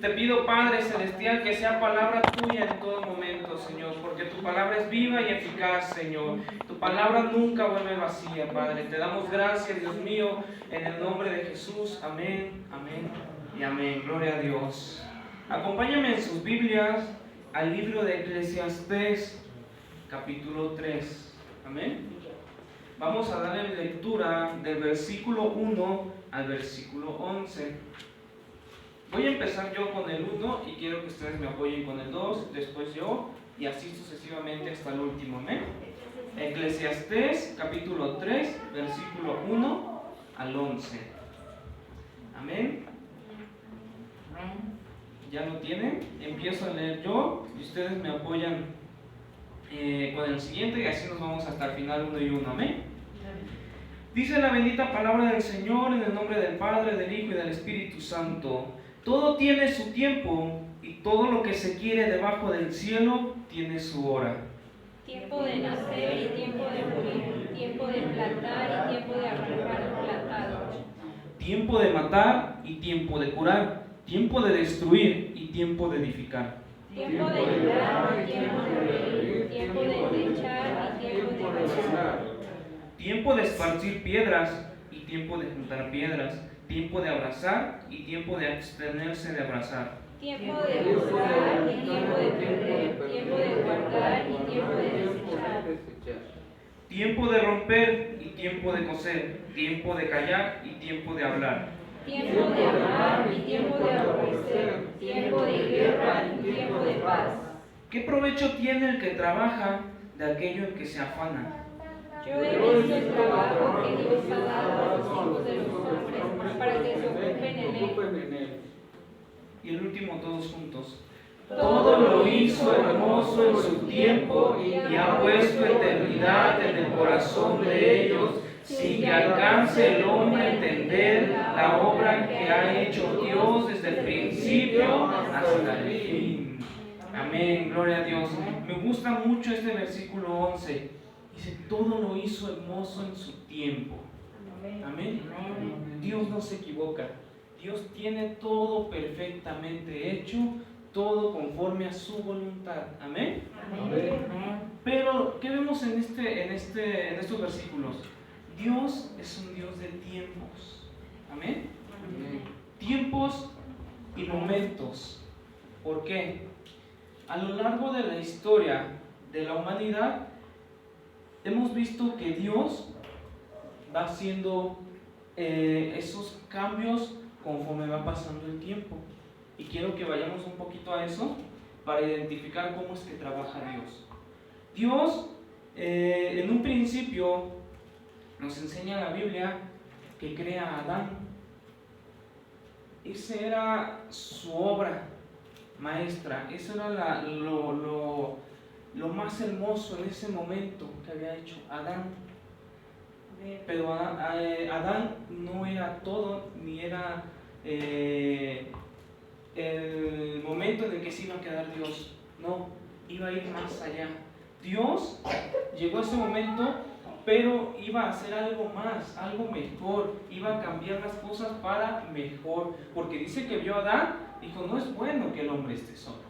Te pido, Padre Celestial, que sea palabra tuya en todo momento, Señor, porque tu palabra es viva y eficaz, Señor. Tu palabra nunca vuelve vacía, Padre. Te damos gracias, Dios mío, en el nombre de Jesús. Amén, amén y amén. Gloria a Dios. Acompáñame en sus Biblias al libro de Eclesiastés, capítulo 3. Amén. Vamos a darle lectura del versículo 1 al versículo 11. Voy a empezar yo con el 1 y quiero que ustedes me apoyen con el 2, después yo, y así sucesivamente hasta el último. Amén. Eclesiastés, capítulo 3, versículo 1 al 11. Amén. ¿Ya lo tienen? Empiezo a leer yo y ustedes me apoyan con el siguiente, y así nos vamos hasta el final, 1 y 1. Amén. Dice la bendita palabra del Señor en el nombre del Padre, del Hijo y del Espíritu Santo. Todo tiene su tiempo y todo lo que se quiere debajo del cielo tiene su hora. Tiempo de nacer y tiempo de morir, tiempo de plantar y tiempo de arrancar el plantado. Tiempo de matar y tiempo de curar, tiempo de destruir y tiempo de edificar. Tiempo de llorar y tiempo de reír, tiempo de endechar y tiempo de rezar. Tiempo de esparcir piedras y tiempo de juntar piedras, tiempo de abrazar y tiempo de abstenerse de abrazar. Tiempo de usar y tiempo de perder, tiempo de guardar y tiempo de desechar. Tiempo de romper y tiempo de coser, tiempo de callar y tiempo de hablar. Tiempo de amar y tiempo de aborrecer, tiempo de guerra y tiempo de paz. ¿Qué provecho tiene el que trabaja de aquello en que se afana? Yo he visto el trabajo que Dios ha dado a los hijos de los hombres para que se ocupen en él. Y el último, todos juntos. Todo lo hizo hermoso en su tiempo y ha puesto eternidad en el corazón de ellos, sin que alcance el hombre a entender la obra que ha hecho Dios desde el principio hasta el fin. Amén, gloria a Dios. Me gusta mucho este versículo 11. Dice, todo lo hizo hermoso en su tiempo. Amén. Dios no se equivoca. Dios tiene todo perfectamente hecho, todo conforme a su voluntad. Amén. Pero, ¿qué vemos en estos versículos? Dios es un Dios de tiempos. Amén. Tiempos y momentos. ¿Por qué? A lo largo de la historia de la humanidad, hemos visto que Dios va haciendo esos cambios conforme va pasando el tiempo. Y quiero que vayamos un poquito a eso para identificar cómo es que trabaja Dios. Dios, en un principio, nos enseña la Biblia que crea a Adán. Esa era su obra maestra, eso era lo más hermoso en ese momento que había hecho Adán. Pero Adán no era todo, ni era el momento en el que se iba a quedar Dios. No, iba a ir más allá. Dios llegó a ese momento, pero iba a hacer algo más, algo mejor. Iba a cambiar las cosas para mejor. Porque dice que vio a Adán, dijo, no es bueno que el hombre esté solo.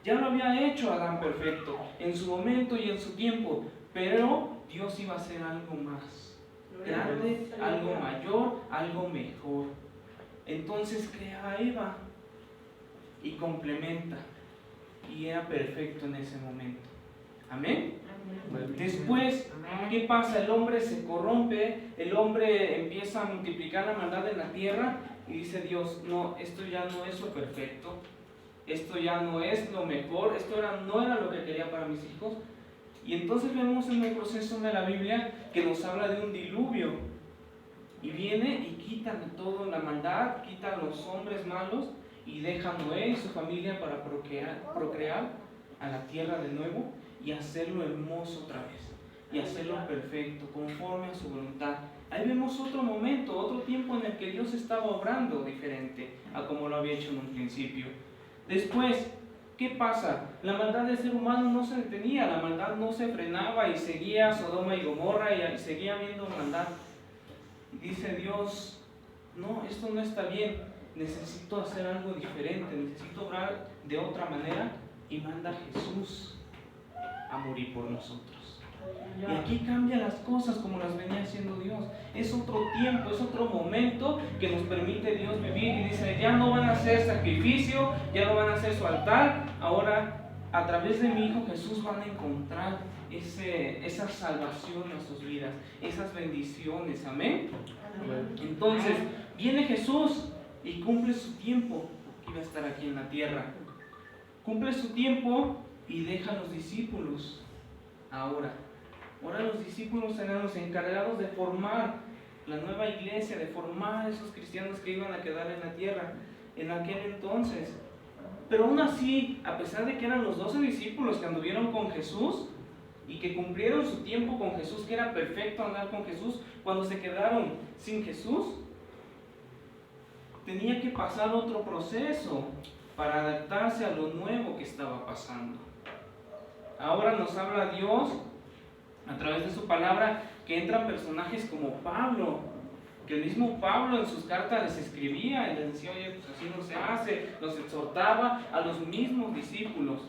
Ya lo había hecho Adán perfecto, en su momento y en su tiempo, pero Dios iba a hacer algo más grande, algo mayor, algo mejor. Entonces crea a Eva y complementa, y era perfecto en ese momento. Amén. Después, ¿qué pasa? El hombre se corrompe, el hombre empieza a multiplicar la maldad en la tierra y dice Dios, no, esto ya no es lo perfecto, esto ya no es lo mejor, esto no era lo que quería para mis hijos. Y entonces vemos en el proceso de la Biblia que nos habla de un diluvio. Y viene y quita toda la maldad, quita a los hombres malos y deja a Noé y su familia para procrear a la tierra de nuevo y hacerlo hermoso otra vez. Y hacerlo perfecto, conforme a su voluntad. Ahí vemos otro momento, otro tiempo en el que Dios estaba obrando diferente a como lo había hecho en un principio. Después, ¿qué pasa? La maldad del ser humano no se detenía, la maldad no se frenaba y seguía Sodoma y Gomorra y seguía habiendo maldad. Dice Dios, no, esto no está bien. necesito hacer algo diferente, necesito obrar de otra manera, y manda a Jesús a morir por nosotros. Y aquí cambia las cosas como las venía haciendo Dios. Es otro tiempo, es otro momento que nos permite Dios vivir, y dice, ya no van a hacer sacrificio, ya no van a hacer su altar, ahora a través de mi Hijo Jesús van a encontrar esa salvación en sus vidas, esas bendiciones, amén. Entonces viene Jesús y cumple su tiempo que iba a estar aquí en la tierra, cumple su tiempo y deja a los discípulos. Ahora los discípulos serán los encargados de formar la nueva iglesia, de formar a esos cristianos que iban a quedar en la tierra en aquel entonces. Pero aún así, a pesar de que eran los 12 discípulos que anduvieron con Jesús y que cumplieron su tiempo con Jesús, que era perfecto andar con Jesús, cuando se quedaron sin Jesús, tenía que pasar otro proceso para adaptarse a lo nuevo que estaba pasando. Ahora nos habla Dios a través de su palabra, que entran personajes como Pablo, que el mismo Pablo en sus cartas les escribía y les decía, oye, pues así no se hace, los exhortaba a los mismos discípulos,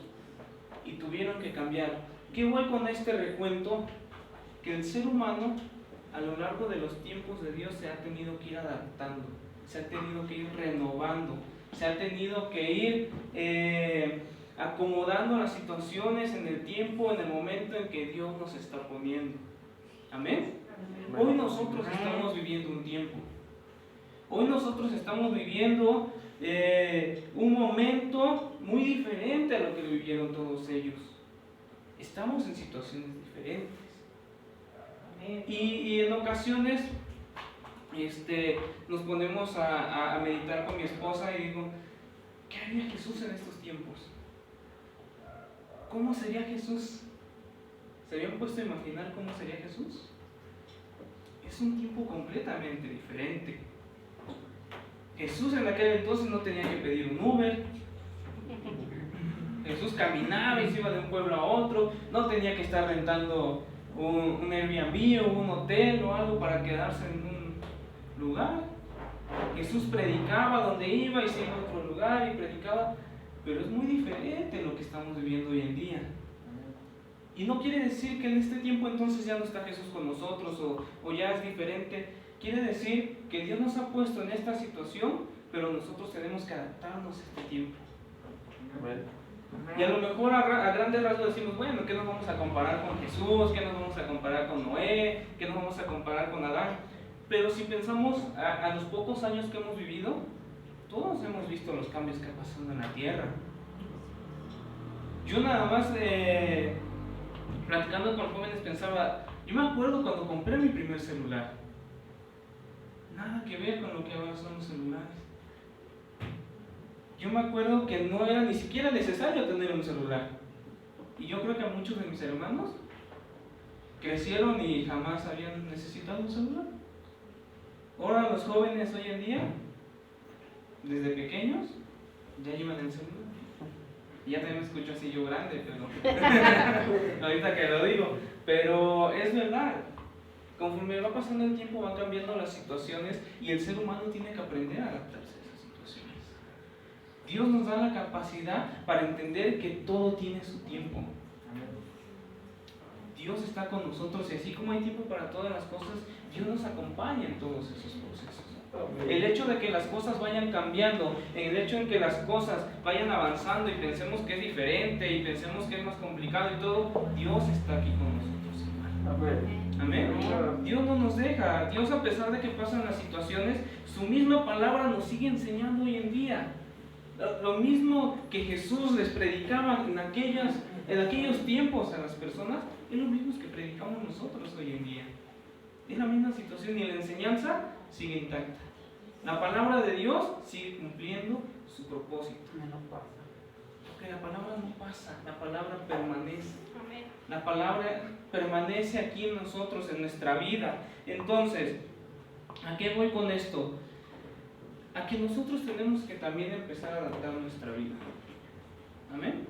y tuvieron que cambiar. ¿Qué voy con este recuento? Que el ser humano a lo largo de los tiempos de Dios se ha tenido que ir adaptando, se ha tenido que ir renovando, se ha tenido que ir acomodando las situaciones en el tiempo, en el momento en que Dios nos está poniendo. Amén. Hoy nosotros estamos viviendo un tiempo. Hoy nosotros estamos viviendo un momento muy diferente a lo que vivieron todos ellos. Estamos en situaciones diferentes. Y en ocasiones nos ponemos a meditar con mi esposa y digo, ¿qué haría Jesús en estos tiempos? ¿Cómo sería Jesús? ¿Se habían puesto a imaginar cómo sería Jesús? Es un tiempo completamente diferente. Jesús en aquel entonces no tenía que pedir un Uber. Jesús caminaba y se iba de un pueblo a otro. No tenía que estar rentando un Airbnb o un hotel o algo para quedarse en un lugar. Jesús predicaba donde iba y se iba a otro lugar y predicaba. Pero es muy diferente lo que estamos viviendo hoy en día. Y no quiere decir que en este tiempo entonces ya no está Jesús con nosotros o ya es diferente. Quiere decir que Dios nos ha puesto en esta situación, pero nosotros tenemos que adaptarnos a este tiempo. Y a lo mejor a grandes rasgos decimos, bueno, ¿qué nos vamos a comparar con Jesús? ¿Qué nos vamos a comparar con Noé? ¿Qué nos vamos a comparar con Adán? Pero si pensamos a los pocos años que hemos vivido, todos hemos visto los cambios que han pasado en la tierra. Yo nada más platicando con jóvenes pensaba, yo me acuerdo cuando compré mi primer celular. Nada que ver con lo que ahora son los celulares. Yo me acuerdo que no era ni siquiera necesario tener un celular. Y yo creo que a muchos de mis hermanos crecieron y jamás habían necesitado un celular. Ahora los jóvenes hoy en día, desde pequeños, ya llevan el celular. Y ya también me escucho así yo grande, pero ahorita que lo digo. Pero es verdad, conforme va pasando el tiempo van cambiando las situaciones y el ser humano tiene que aprender a adaptarse a esas situaciones. Dios nos da la capacidad para entender que todo tiene su tiempo. Dios está con nosotros y así como hay tiempo para todas las cosas, Dios nos acompaña en todos esos procesos. El hecho de que las cosas vayan cambiando, el hecho de que las cosas vayan avanzando y pensemos que es diferente y pensemos que es más complicado y todo, Dios está aquí con nosotros, hermano. Amén. Dios no nos deja. Dios, a pesar de que pasan las situaciones, su misma palabra nos sigue enseñando hoy en día. Lo mismo que Jesús les predicaba en aquellos tiempos a las personas, es lo mismo que predicamos nosotros hoy en día. Es la misma situación y la enseñanza sigue intacta. La palabra de Dios sigue cumpliendo su propósito. Porque la palabra no pasa, la palabra permanece. La palabra permanece aquí en nosotros, en nuestra vida. Entonces, ¿a qué voy con esto? A que nosotros tenemos que también empezar a adaptar nuestra vida. ¿Amén?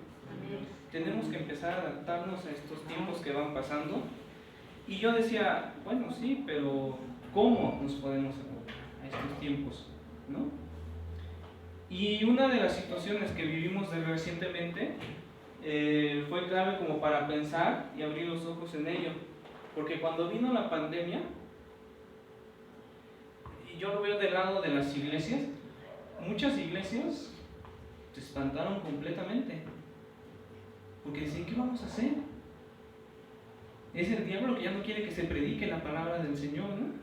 Tenemos que empezar a adaptarnos a estos tiempos que van pasando. Y yo decía, bueno, sí, pero ¿cómo nos podemos adaptar a estos tiempos? ¿No? Y una de las situaciones que vivimos recientemente fue clave como para pensar y abrir los ojos en ello. Porque cuando vino la pandemia, y yo lo veo del lado de las iglesias, muchas iglesias se espantaron completamente. Porque decían, ¿qué vamos a hacer? Es el diablo que ya no quiere que se predique la palabra del Señor, ¿no?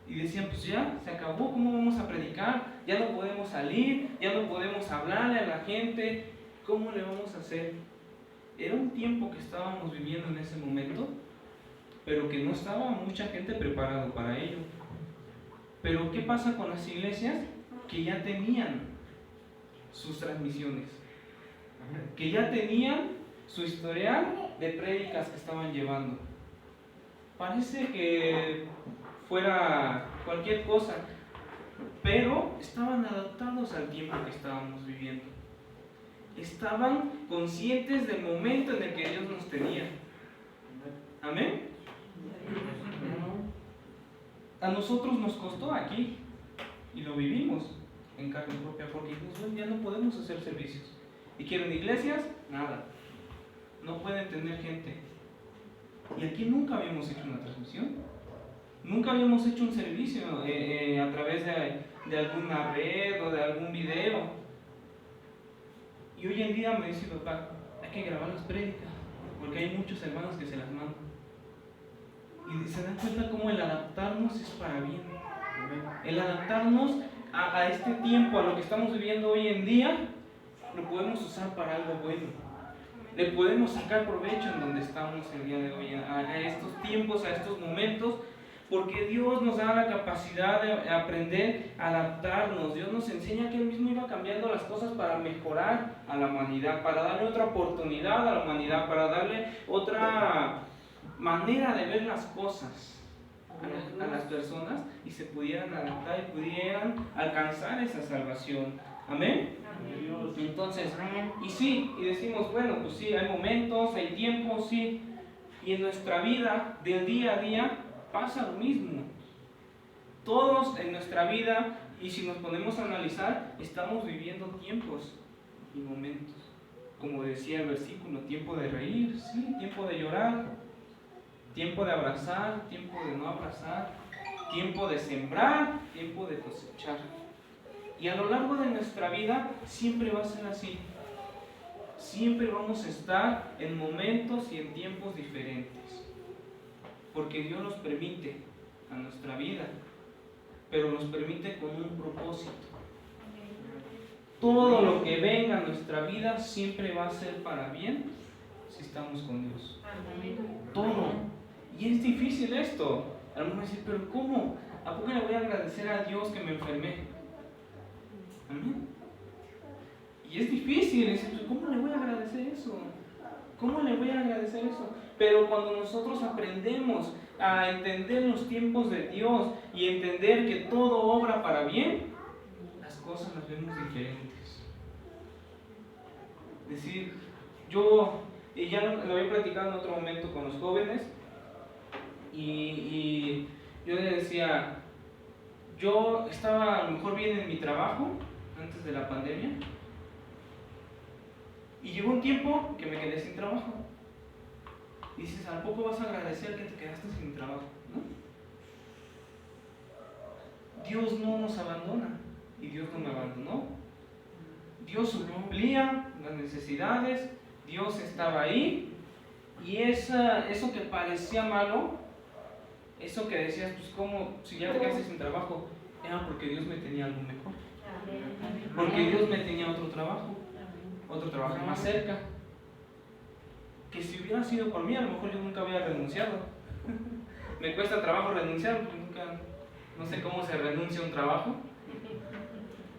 Y decían, pues ya, se acabó, ¿cómo vamos a predicar? Ya no podemos salir, ya no podemos hablarle a la gente, ¿cómo le vamos a hacer? Era un tiempo que estábamos viviendo en ese momento, pero que no estaba mucha gente preparada para ello. Pero ¿qué pasa con las iglesias que ya tenían sus transmisiones? Que ya tenían su historial de prédicas que estaban llevando. Parece que fuera cualquier cosa, pero estaban adaptados al tiempo que estábamos viviendo. Estaban conscientes del momento en el que Dios nos tenía. Amén. A nosotros nos costó aquí y lo vivimos en carne propia, porque ya no podemos hacer servicios. ¿Y quieren iglesias? Nada. No pueden tener gente. Y aquí nunca habíamos hecho una transmisión. Nunca habíamos hecho un servicio a través de alguna red o de algún video. Y hoy en día me dice papá, hay que grabar las prédicas, porque hay muchos hermanos que se las mandan. Y se dan cuenta cómo el adaptarnos es para bien. El adaptarnos a este tiempo, a lo que estamos viviendo hoy en día, lo podemos usar para algo bueno. Le podemos sacar provecho en donde estamos el día de hoy, a estos tiempos, a estos momentos, porque Dios nos da la capacidad de aprender a adaptarnos. Dios nos enseña que Él mismo iba cambiando las cosas para mejorar a la humanidad, para darle otra oportunidad a la humanidad, para darle otra manera de ver las cosas a las personas y se pudieran adaptar y pudieran alcanzar esa salvación. Amén. Entonces, y sí, y decimos, bueno, pues sí, hay momentos, hay tiempos, sí, y en nuestra vida, del día a día, pasa lo mismo. Todos en nuestra vida, y si nos ponemos a analizar, estamos viviendo tiempos y momentos. Como decía el versículo, tiempo de reír, sí, tiempo de llorar, tiempo de abrazar, tiempo de no abrazar, tiempo de sembrar, tiempo de cosechar. Y a lo largo de nuestra vida siempre va a ser así. Siempre vamos a estar en momentos y en tiempos diferentes. Porque Dios nos permite a nuestra vida, pero nos permite con un propósito. Todo lo que venga a nuestra vida siempre va a ser para bien si estamos con Dios. Todo. Y es difícil esto. Algunos dicen, pero ¿cómo? ¿A poco le voy a agradecer a Dios que me enfermé? Amén. Y es difícil, decir, ¿cómo le voy a agradecer eso? ¿Cómo le voy a agradecer eso? Pero cuando nosotros aprendemos a entender los tiempos de Dios y entender que todo obra para bien, las cosas las vemos diferentes. Es decir, yo, y ya lo había platicado en otro momento con los jóvenes, y yo les decía, yo estaba a lo mejor bien en mi trabajo antes de la pandemia, y llegó un tiempo que me quedé sin trabajo. Y dices, ¿a poco vas a agradecer que te quedaste sin trabajo? ¿No? Dios no nos abandona, y Dios no me abandonó. Dios suplía las necesidades, Dios estaba ahí, y eso que parecía malo, eso que decías, pues ¿cómo? Si ya te quedaste sin trabajo, era porque Dios me tenía algo mejor. Porque Dios me tenía otro trabajo más cerca. Que si hubiera sido por mí, a lo mejor yo nunca había renunciado. Me cuesta trabajo renunciar, porque no sé cómo se renuncia a un trabajo.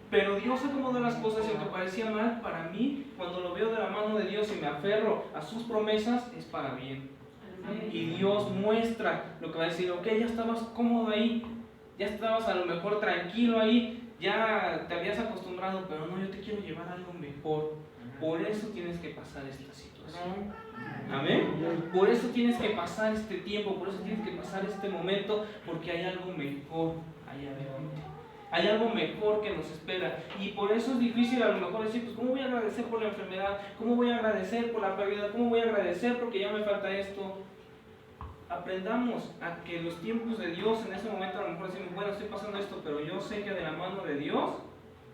Pero Dios acomodó las cosas y aunque parecía mal, para mí, cuando lo veo de la mano de Dios y me aferro a sus promesas, es para bien. Y Dios muestra lo que va a decir, ok, ya estabas cómodo ahí, ya estabas a lo mejor tranquilo ahí, ya te habías acostumbrado, pero no, yo te quiero llevar a algo mejor. Por eso tienes que pasar esta situación. Amén. Por eso tienes que pasar este tiempo, por eso tienes que pasar este momento, porque hay algo mejor allá adelante. Hay algo mejor que nos espera. Y por eso es difícil a lo mejor decir, pues ¿cómo voy a agradecer por la enfermedad? ¿Cómo voy a agradecer por la pérdida? ¿Cómo voy a agradecer porque ya me falta esto? Aprendamos a que los tiempos de Dios, en ese momento a lo mejor decimos, bueno, estoy pasando esto, pero yo sé que de la mano de Dios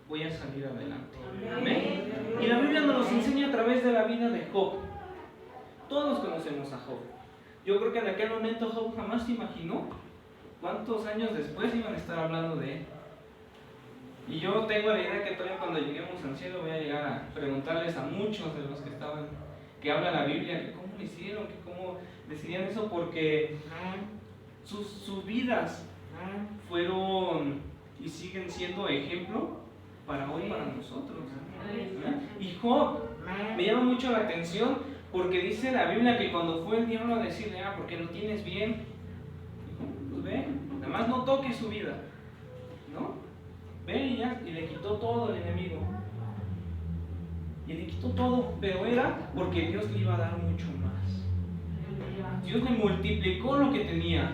voy a salir adelante. Amén. Y la Biblia nos enseña a través de la vida de Job. Todos conocemos a Job. Yo creo que en aquel momento Job jamás se imaginó cuántos años después iban a estar hablando de él. Y yo tengo la idea que todavía cuando lleguemos al cielo voy a llegar a preguntarles a muchos de los que hablan la Biblia, que cómo lo hicieron, que cómo decidían eso, porque sus vidas fueron y siguen siendo ejemplo para hoy, para nosotros. Y Job me llama mucho la atención porque dice la Biblia que cuando fue el diablo a decirle, porque lo tienes bien, dijo, pues ve, nada más no toques su vida, ¿no? Ve y ya, y le quitó todo el enemigo. Y le quitó todo, pero era porque Dios le iba a dar mucho más. Dios le multiplicó lo que tenía.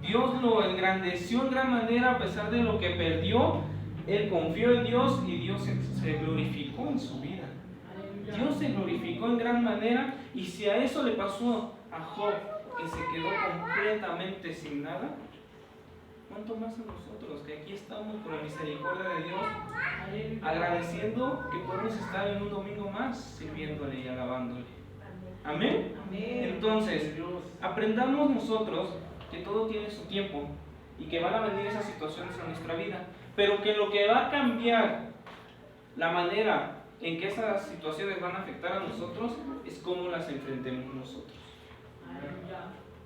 Dios lo engrandeció en gran manera a pesar de lo que perdió. Él confió en Dios y Dios se glorificó en su vida. Dios se glorificó en gran manera, y si a eso le pasó a Job, que se quedó completamente sin nada, ¿cuánto más a nosotros, que aquí estamos por la misericordia de Dios, agradeciendo que podemos estar en un domingo más sirviéndole y alabándole? ¿Amén? Entonces, aprendamos nosotros que todo tiene su tiempo y que van a venir esas situaciones a nuestra vida, pero que lo que va a cambiar la manera en que esas situaciones van a afectar a nosotros es cómo las enfrentemos nosotros.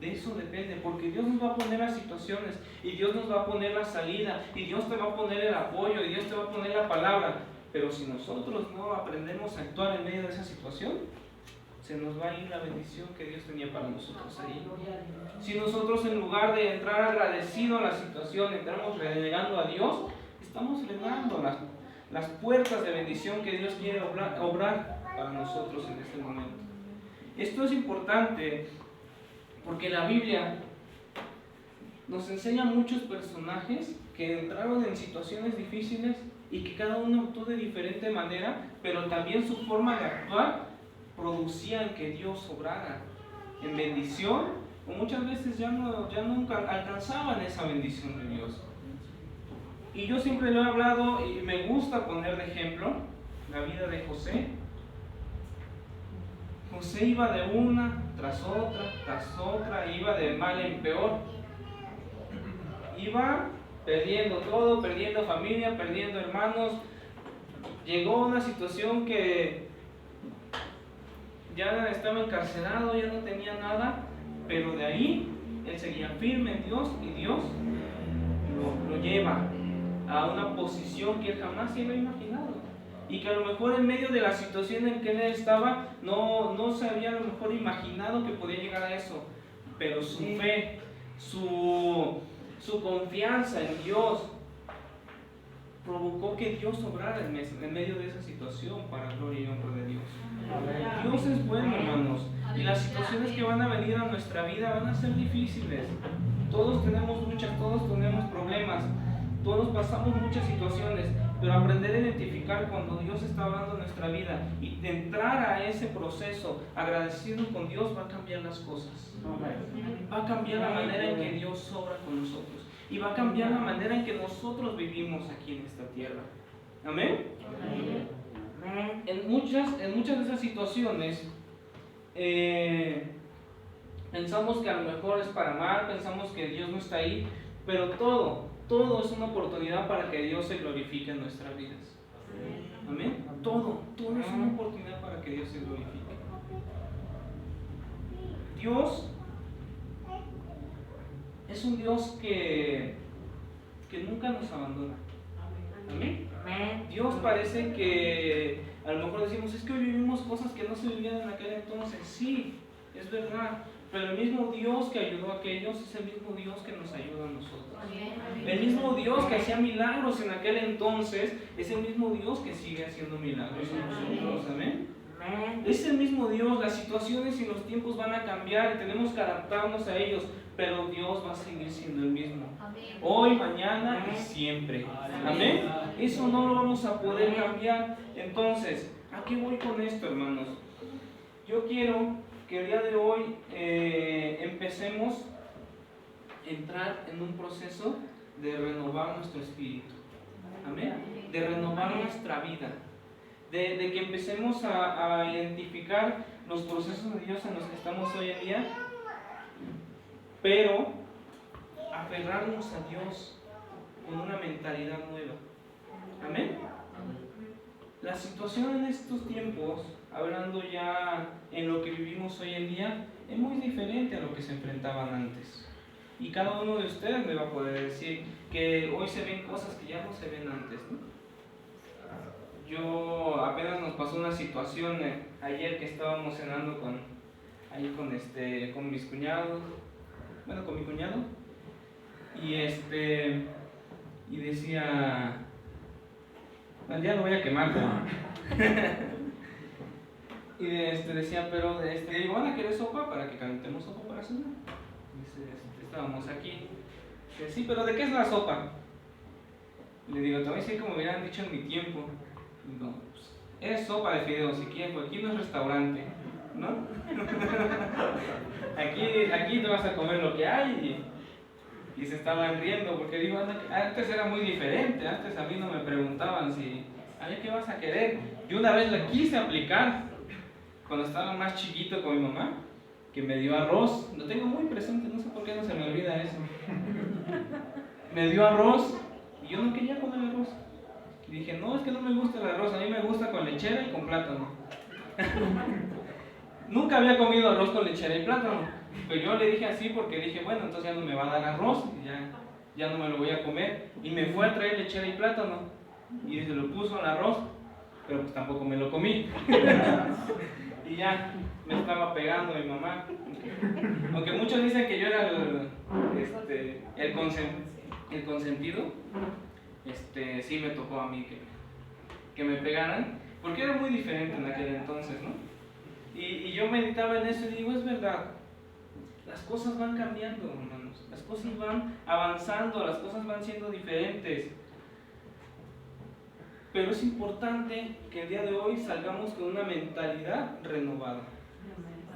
De eso depende, porque Dios nos va a poner las situaciones, y Dios nos va a poner la salida, y Dios te va a poner el apoyo, y Dios te va a poner la palabra. Pero si nosotros no aprendemos a actuar en medio de esa situación, se nos va a ir la bendición que Dios tenía para nosotros ahí. Si nosotros, en lugar de entrar agradecido a la situación, entramos renegando a Dios, estamos frenando las puertas de bendición que Dios quiere obrar para nosotros en este momento. Esto es importante porque la Biblia nos enseña muchos personajes que entraron en situaciones difíciles y que cada uno actuó de diferente manera, pero también su forma de actuar producía que Dios obrara en bendición, o muchas veces ya nunca alcanzaban esa bendición de Dios. Y yo siempre lo he hablado y me gusta poner de ejemplo la vida de José. José iba de una tras otra, iba de mal en peor. Iba perdiendo todo, perdiendo familia, perdiendo hermanos. Llegó a una situación que ya estaba encarcelado, ya no tenía nada, pero de ahí él seguía firme en Dios, y Dios lo lleva a una posición que él jamás se había imaginado, y que a lo mejor en medio de la situación en que él estaba no se había a lo mejor imaginado que podía llegar a eso, pero su fe, su confianza en Dios provocó que Dios obrara en medio de esa situación para gloria y honra de Dios. Dios es bueno, hermanos, y las situaciones que van a venir a nuestra vida van a ser difíciles. Todos tenemos luchas, todos tenemos problemas, todos pasamos muchas situaciones, pero aprender a identificar cuando Dios está hablando en nuestra vida y de entrar a ese proceso agradecido con Dios va a cambiar las cosas. Va a cambiar la manera en que Dios obra con nosotros, y va a cambiar la manera en que nosotros vivimos aquí en esta tierra. ¿Amén? En muchas de esas situaciones pensamos que a lo mejor es para mal, pensamos que Dios no está ahí, pero todo es una oportunidad para que Dios se glorifique en nuestras vidas. Amén. Todo es una oportunidad para que Dios se glorifique. Dios es un Dios que nunca nos abandona. Amén. Dios parece que a lo mejor decimos, es que hoy vivimos cosas que no se vivían en aquel entonces. Sí, es verdad, pero el mismo Dios que ayudó a aquellos es el mismo Dios que nos ayuda a nosotros. El mismo Dios que hacía milagros en aquel entonces es el mismo Dios que sigue haciendo milagros en nosotros. Amén. Es el mismo Dios. Las situaciones y los tiempos van a cambiar y tenemos que adaptarnos a ellos, pero Dios va a seguir siendo el mismo. Amén. Hoy, mañana y siempre. Amén. Eso no lo vamos a poder cambiar. Entonces, ¿a qué voy con esto, hermanos? Yo quiero que el día de hoy empecemos a entrar en un proceso de renovar nuestro espíritu. Amén. De renovar nuestra vida. De que empecemos a identificar los procesos de Dios en los que estamos hoy en día, pero aferrarnos a Dios con una mentalidad nueva. Amén. La situación en estos tiempos, hablando ya en lo que vivimos hoy en día, es muy diferente a lo que se enfrentaban antes. Y cada uno de ustedes me va a poder decir que hoy se ven cosas que ya no se ven antes, ¿no? Yo apenas nos pasó una situación ayer que estábamos cenando con mis cuñados, bueno, con mi cuñado, y decía, bueno, ya lo voy a quemar, y decía, pero digo, ¿van a querer sopa para que calentemos sopa para cenar? Dice, estábamos aquí. Dice, sí, pero ¿de qué es la sopa? Le digo, te voy a decir como me hubieran dicho en mi tiempo. Digo, pues, es sopa de fideos, si quieres, pues aquí no es restaurante, ¿no? aquí te vas a comer lo que hay. Y se estaban riendo, porque digo, antes era muy diferente. Antes a mí no me preguntaban si, ¿qué vas a querer? Yo una vez la quise aplicar, cuando estaba más chiquito con mi mamá, que me dio arroz. Lo tengo muy presente, no sé por qué no se me olvida eso. Me dio arroz y yo no quería comer arroz. Y dije, no, es que no me gusta el arroz, a mí me gusta con lechera y con plátano. Nunca había comido arroz con lechera y plátano, pero yo le dije así porque dije, bueno, entonces ya no me va a dar arroz y ya no me lo voy a comer. Y me fue a traer lechera y plátano y se lo puso al arroz, pero pues tampoco me lo comí. Y ya me estaba pegando mi mamá. Aunque muchos dicen que yo era el consentido, sí me tocó a mí que me pegaran, porque era muy diferente en aquel entonces, ¿no? Y yo meditaba en eso y digo, es verdad, las cosas van cambiando, hermanos, las cosas van avanzando, las cosas van siendo diferentes. Pero es importante que el día de hoy salgamos con una mentalidad renovada.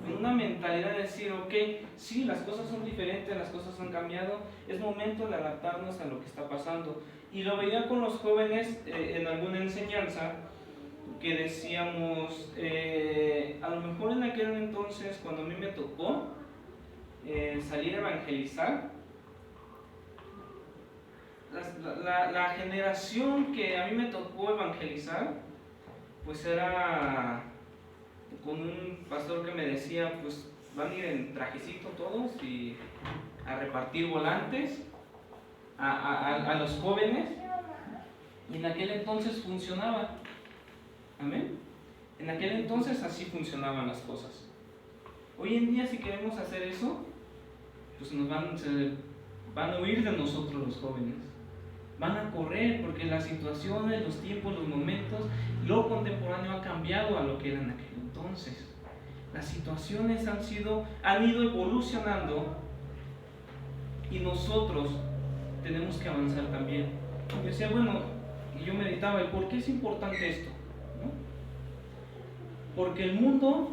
Con una mentalidad de decir, ok, sí, las cosas son diferentes, las cosas han cambiado, es momento de adaptarnos a lo que está pasando. Y lo veía con los jóvenes en alguna enseñanza que decíamos, a lo mejor en aquel entonces, cuando a mí me tocó salir a evangelizar, la generación que a mí me tocó evangelizar, pues era con un pastor que me decía, pues van a ir en trajecito todos y a repartir volantes a los jóvenes. Y en aquel entonces funcionaba. Amén. En aquel entonces así funcionaban las cosas. Hoy en día, si queremos hacer eso, pues van a huir de nosotros los jóvenes. Van a correr porque las situaciones, los tiempos, los momentos, lo contemporáneo ha cambiado a lo que era en aquel entonces. Las situaciones han ido evolucionando y nosotros tenemos que avanzar también. Yo decía, bueno, y yo meditaba, ¿y por qué es importante esto? ¿No? Porque el mundo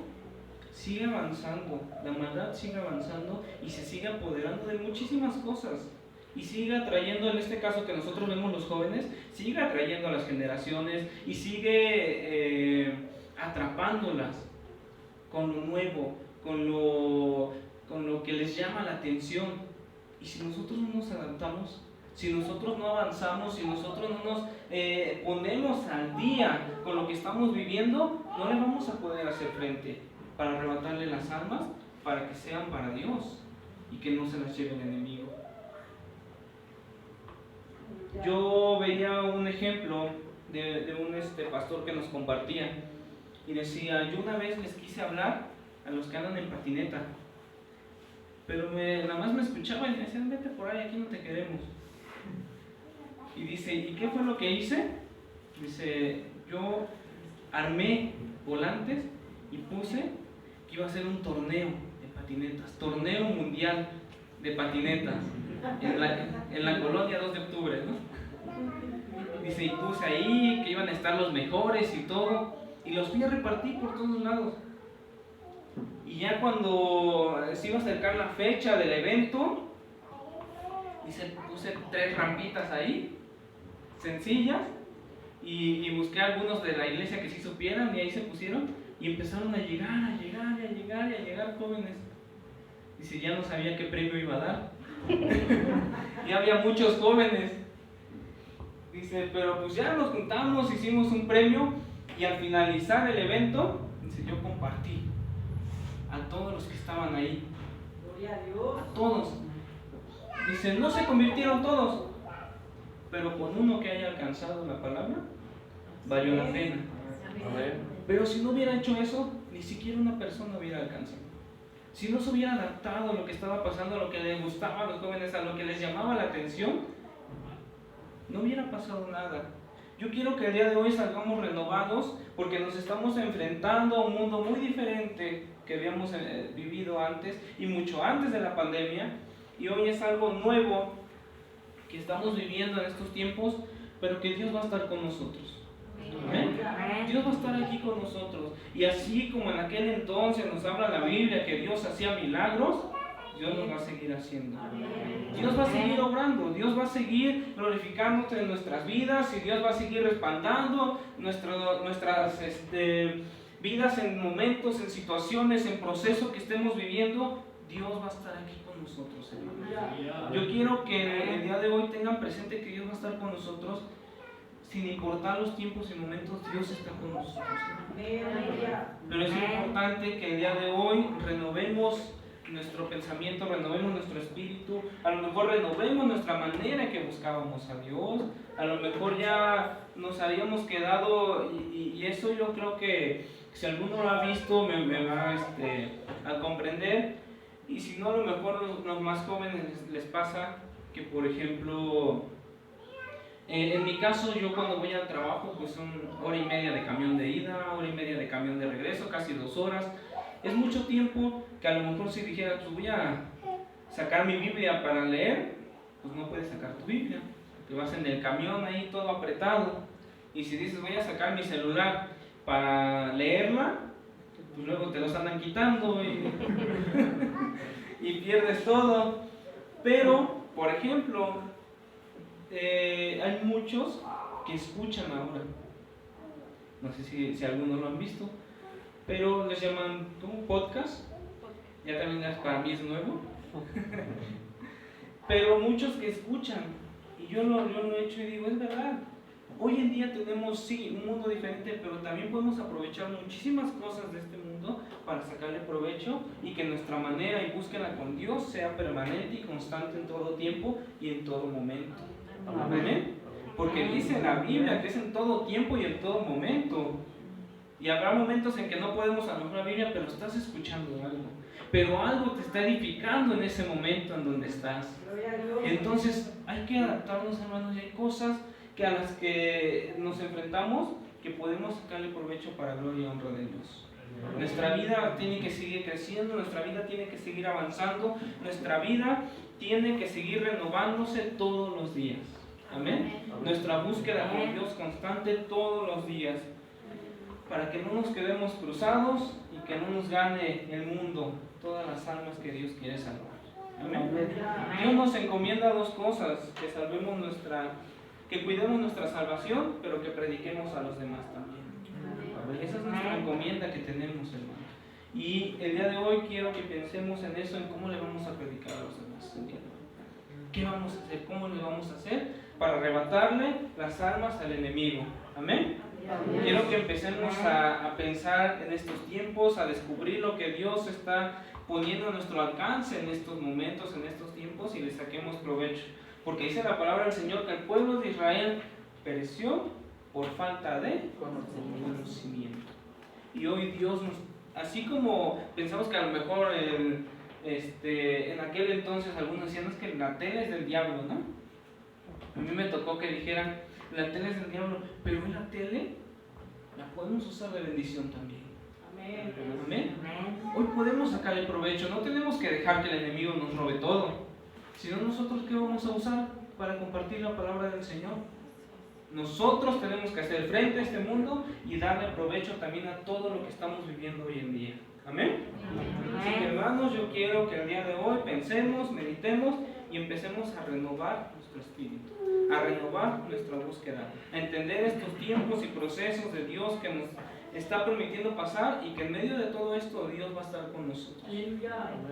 sigue avanzando, la maldad sigue avanzando y se sigue apoderando de muchísimas cosas. Y sigue atrayendo, en este caso que nosotros vemos los jóvenes, sigue atrayendo a las generaciones y sigue atrapándolas con lo nuevo, con lo que les llama la atención. Y si nosotros no nos adaptamos, si nosotros no avanzamos, si nosotros no nos ponemos al día con lo que estamos viviendo, no le vamos a poder hacer frente para arrebatarle las almas, para que sean para Dios y que no se las lleve el enemigo. Yo veía un ejemplo de un pastor que nos compartía y decía, yo una vez les quise hablar a los que andan en patineta, pero nada más me escuchaban y me decían, vete por ahí, aquí no te queremos. Y dice, ¿y qué fue lo que hice? Dice, yo armé volantes y puse que iba a ser un torneo de patinetas, torneo mundial. de patinetas en la colonia 2 de octubre, ¿no? Dice, y puse ahí que iban a estar los mejores y todo, y los fui a repartir por todos lados. Y ya cuando se iba a acercar la fecha del evento, dice, puse 3 rampitas ahí, sencillas, y busqué a algunos de la iglesia que sí supieran, y ahí se pusieron, y empezaron a llegar jóvenes. Dice, ya no sabía qué premio iba a dar. Y había muchos jóvenes. Dice, pero pues ya nos juntamos, hicimos un premio, y al finalizar el evento, dice, yo compartí a todos los que estaban ahí. Gloria a Dios. A todos. Dice, no se convirtieron todos, pero con uno que haya alcanzado la palabra, valió la pena. Pero si no hubiera hecho eso, ni siquiera una persona hubiera alcanzado. Si no se hubiera adaptado a lo que estaba pasando, a lo que les gustaba a los jóvenes, a lo que les llamaba la atención, no hubiera pasado nada. Yo quiero que el día de hoy salgamos renovados, porque nos estamos enfrentando a un mundo muy diferente que habíamos vivido antes y mucho antes de la pandemia, y hoy es algo nuevo que estamos viviendo en estos tiempos, pero que Dios va a estar con nosotros. Amén. Dios va a estar aquí con nosotros, y así como en aquel entonces nos habla la Biblia que Dios hacía milagros, Dios nos va a seguir haciendo. Dios va a seguir obrando, Dios va a seguir glorificándote en nuestras vidas, y Dios va a seguir respaldando nuestras vidas en momentos, en situaciones, en procesos que estemos viviendo. Dios va a estar aquí con nosotros, hermanos. Yo quiero que el día de hoy tengan presente que Dios va a estar con nosotros. Sin importar los tiempos y momentos, Dios está con nosotros. Pero es importante que el día de hoy renovemos nuestro pensamiento, renovemos nuestro espíritu, a lo mejor renovemos nuestra manera en que buscábamos a Dios, a lo mejor ya nos habíamos quedado, y eso yo creo que si alguno lo ha visto me va a comprender, y si no, a lo mejor los más jóvenes les pasa que, por ejemplo, en mi caso, yo cuando voy al trabajo, pues son 1:30 de camión de ida, 1:30 de camión de regreso, casi 2 horas. Es mucho tiempo que a lo mejor si dijera, pues voy a sacar mi Biblia para leer, pues no puedes sacar tu Biblia, porque vas en el camión ahí todo apretado. Y si dices, voy a sacar mi celular para leerla, pues luego te los andan quitando y pierdes todo. Pero, por ejemplo, hay muchos que escuchan ahora. No sé si algunos lo han visto, pero les llaman un podcast. Ya también para mí es nuevo. Pero muchos que escuchan, y yo lo he hecho y digo, es verdad. Hoy en día tenemos, sí, un mundo diferente, pero también podemos aprovechar muchísimas cosas de este mundo para sacarle provecho, y que nuestra manera y búsqueda con Dios sea permanente y constante en todo tiempo y en todo momento. Amén. Porque dice en la Biblia que es en todo tiempo y en todo momento. Y habrá momentos en que no podemos a lo mejor la Biblia, pero estás escuchando algo. Pero algo te está edificando en ese momento en donde estás. Entonces hay que adaptarnos, hermanos, y hay cosas que a las que nos enfrentamos que podemos sacarle provecho para gloria y honra de Dios. Nuestra vida tiene que seguir creciendo, nuestra vida tiene que seguir avanzando, nuestra vida tiene que seguir renovándose todos los días. Amén. Nuestra búsqueda con Dios constante todos los días, para que no nos quedemos cruzados y que no nos gane el mundo, todas las almas que Dios quiere salvar. Amén. Dios nos encomienda 2 cosas: que cuidemos nuestra salvación, pero que prediquemos a los demás también. Esa es nuestra encomienda que tenemos, hermano. Y el día de hoy quiero que pensemos en eso, en cómo le vamos a predicar a los demás el día de hoy. ¿Qué vamos a hacer? ¿Cómo le vamos a hacer para arrebatarle las almas al enemigo? Amén. Quiero que empecemos a pensar en estos tiempos, a descubrir lo que Dios está poniendo a nuestro alcance en estos momentos, en estos tiempos, y le saquemos provecho. Porque dice la palabra del Señor que el pueblo de Israel pereció por falta de conocimiento. Y hoy Dios nos, así como pensamos que a lo mejor en aquel entonces algunos decían, es que la tele es del diablo, ¿no? A mí me tocó que dijeran, la tele es del diablo, pero en la tele la podemos usar de bendición también. Amén. Amén. Hoy podemos sacarle provecho, no tenemos que dejar que el enemigo nos robe todo. Si no, nosotros, ¿qué vamos a usar para compartir la palabra del Señor? Nosotros tenemos que hacer frente a este mundo y darle provecho también a todo lo que estamos viviendo hoy en día. ¿Amén? Así que, hermanos, yo quiero que el día de hoy pensemos, meditemos y empecemos a renovar nuestro espíritu, a renovar nuestra búsqueda, a entender estos tiempos y procesos de Dios que nos está permitiendo pasar y que en medio de todo esto Dios va a estar con nosotros.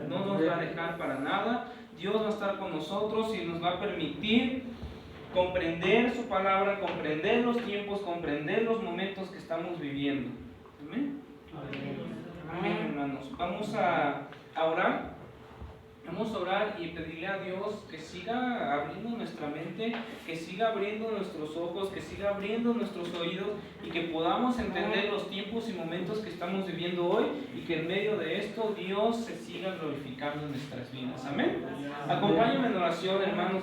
No nos va a dejar para nada. Dios va a estar con nosotros y nos va a permitir comprender su palabra, comprender los tiempos, comprender los momentos que estamos viviendo. ¿Amén? Amén, hermanos. Vamos a orar. Vamos a orar y pedirle a Dios que siga abriendo nuestra mente, que siga abriendo nuestros ojos, que siga abriendo nuestros oídos y que podamos entender los tiempos y momentos que estamos viviendo hoy y que en medio de esto Dios se siga glorificando en nuestras vidas. Amén. Acompáñenme en oración, hermanos.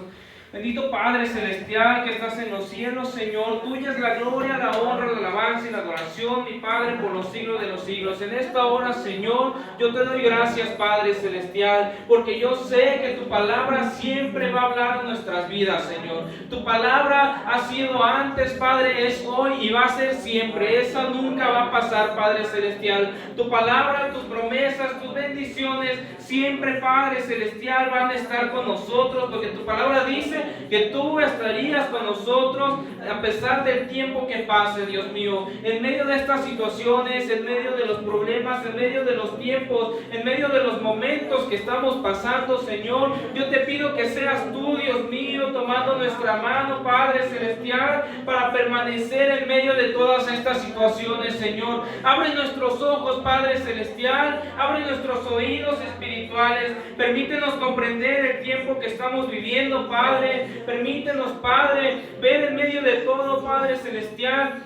Bendito Padre Celestial que estás en los cielos, Señor, tuya es la gloria, la honra, la alabanza y la adoración, mi Padre, por los siglos de los siglos. En esta hora, Señor, yo te doy gracias, Padre Celestial, porque yo sé que tu palabra siempre va a hablar en nuestras vidas, Señor. Tu palabra ha sido antes, Padre, es hoy y va a ser siempre. Esa nunca va a pasar, Padre Celestial. Tu palabra, tus promesas, tus bendiciones, siempre, Padre Celestial, van a estar con nosotros, porque tu palabra dice que tú estarías con nosotros a pesar del tiempo que pase, Dios mío. En medio de estas situaciones, en medio de los problemas, en medio de los tiempos, en medio de los momentos que estamos pasando, Señor, yo te pido que seas tú, Dios mío, tomando nuestra mano, Padre Celestial, para permanecer en medio de todas estas situaciones, Señor. Abre nuestros ojos, Padre Celestial, abre nuestros oídos espirituales, permítenos comprender el tiempo que estamos viviendo, Padre. Permítenos, Padre, ver en medio de todo, Padre Celestial,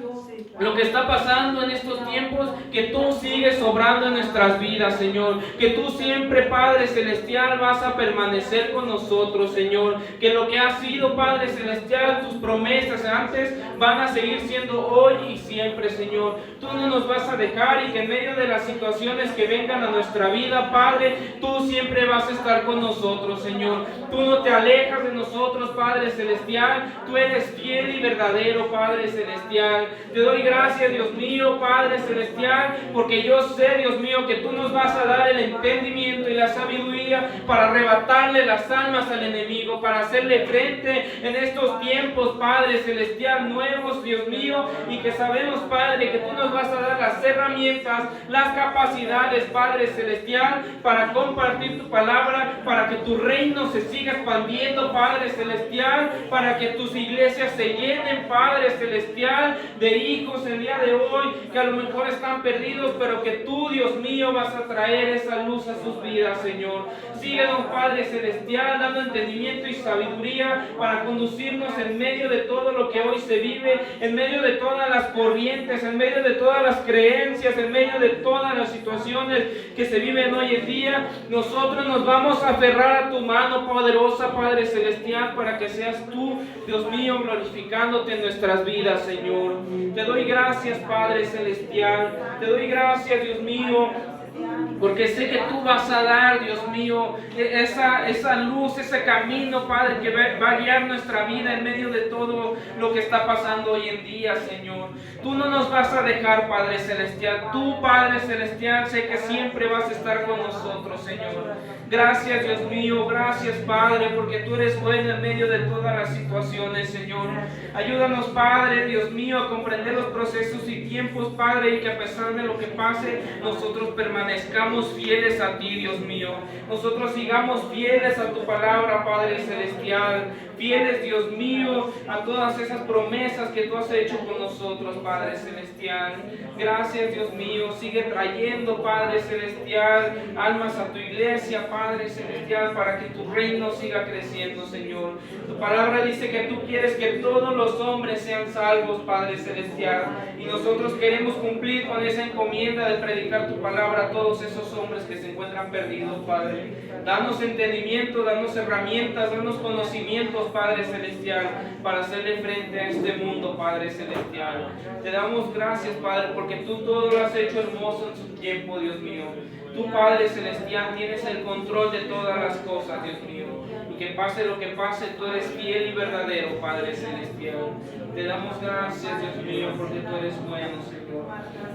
lo que está pasando en estos tiempos, que tú sigues obrando en nuestras vidas, Señor, que tú siempre, Padre Celestial, vas a permanecer con nosotros, Señor, que lo que ha sido, Padre Celestial, tus promesas antes van a seguir siendo hoy y siempre, Señor. Tú no nos vas a dejar y que en medio de las situaciones que vengan a nuestra vida, Padre, tú siempre vas a estar con nosotros, Señor. Tú no te alejas de nosotros, Padre Celestial, tú eres fiel y verdadero, Padre Celestial. Te doy gracias, Dios mío, Padre Celestial, porque yo sé, Dios mío, que tú nos vas a dar el entendimiento y la sabiduría para arrebatarle las almas al enemigo, para hacerle frente en estos tiempos, Padre Celestial, nuevos, Dios mío, y que sabemos, Padre, que tú nos vas a dar las herramientas, las capacidades, Padre Celestial, para compartir tu palabra, para que tu reino se siga expandiendo, Padre Celestial, para que tus iglesias se llenen, Padre Celestial, de hijos el día de hoy que a lo mejor están perdidos, pero que tú, Dios mío, vas a traer esa luz a sus vidas, Señor. Síguenos, Padre Celestial, dando entendimiento y sabiduría para conducirnos en medio de todo lo que hoy se vive, en medio de todas las corrientes, en medio de todas las creencias, en medio de todas las situaciones que se viven hoy en día. Nosotros nos vamos a aferrar a tu mano poderosa, Padre Celestial, para que seas tú, Dios mío, glorificándote en nuestras vidas, Señor. Te doy gracias, Padre Celestial. Te doy gracias, Dios mío, porque sé que tú vas a dar, Dios mío, esa luz, ese camino, Padre, que va a guiar nuestra vida en medio de todo lo que está pasando hoy en día, Señor. Tú no nos vas a dejar, Padre Celestial. Tú, Padre Celestial, sé que siempre vas a estar con nosotros, Señor. Gracias, Dios mío, gracias, Padre, porque tú eres bueno en medio de todas las situaciones, Señor. Ayúdanos, Padre, Dios mío, a comprender los procesos y tiempos, Padre, y que a pesar de lo que pase, nosotros permanezcamos fieles a ti, Dios mío. Nosotros sigamos fieles a tu palabra, Padre Celestial. Fieles, Dios mío, a todas esas promesas que tú has hecho con nosotros, Padre Celestial. Gracias, Dios mío. Sigue trayendo, Padre Celestial, almas a tu iglesia, Padre Celestial, para que tu reino siga creciendo, Señor. Tu palabra dice que tú quieres que todos los hombres sean salvos, Padre Celestial. Y nosotros queremos cumplir con esa encomienda de predicar tu palabra a todos esos hombres que se encuentran perdidos, Padre. Danos entendimiento, danos herramientas, danos conocimientos, Padre Celestial, para hacerle frente a este mundo, Padre Celestial. Te damos gracias, Padre, porque tú todo lo has hecho hermoso en su tiempo, Dios mío. Tú, Padre Celestial, tienes el control de todas las cosas, Dios mío. Y que pase lo que pase, tú eres fiel y verdadero, Padre Celestial. Te damos gracias, Dios mío, porque tú eres bueno, Señor.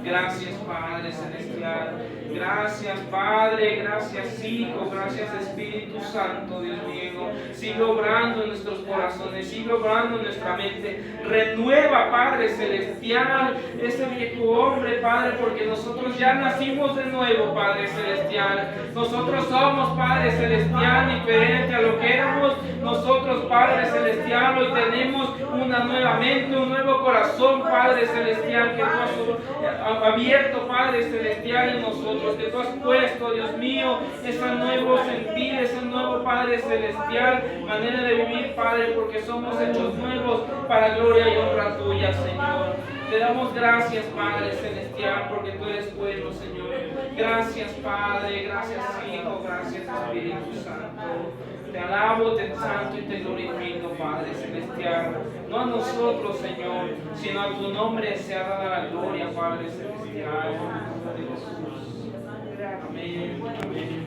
Gracias, Padre Celestial. Gracias, Padre. Gracias, Hijo. Gracias, Espíritu Santo, Dios mío. Sigue obrando en nuestros corazones. Sigue obrando en nuestra mente. Renueva, Padre Celestial, ese viejo hombre, Padre, porque nosotros ya nacimos de nuevo, Padre Celestial. Nosotros somos, Padre Celestial, diferente a lo que éramos. Nosotros, Padre Celestial, hoy tenemos una nueva mente, un nuevo corazón, Padre Celestial, que tú has abierto, Padre Celestial, en nosotros, que tú has puesto, Dios mío, ese nuevo sentir, ese nuevo, Padre Celestial, manera de vivir, Padre, porque somos hechos nuevos para gloria y honra tuya, Señor. Te damos gracias, Padre Celestial, porque tú eres bueno, Señor. Gracias, Padre, gracias, Hijo, gracias, Espíritu Santo. Te alabo, te exalto y te glorifico, Padre Celestial. No a nosotros, Señor, sino a tu nombre sea dada la gloria, Padre Celestial. En el nombre de Jesús. Amén. Amén.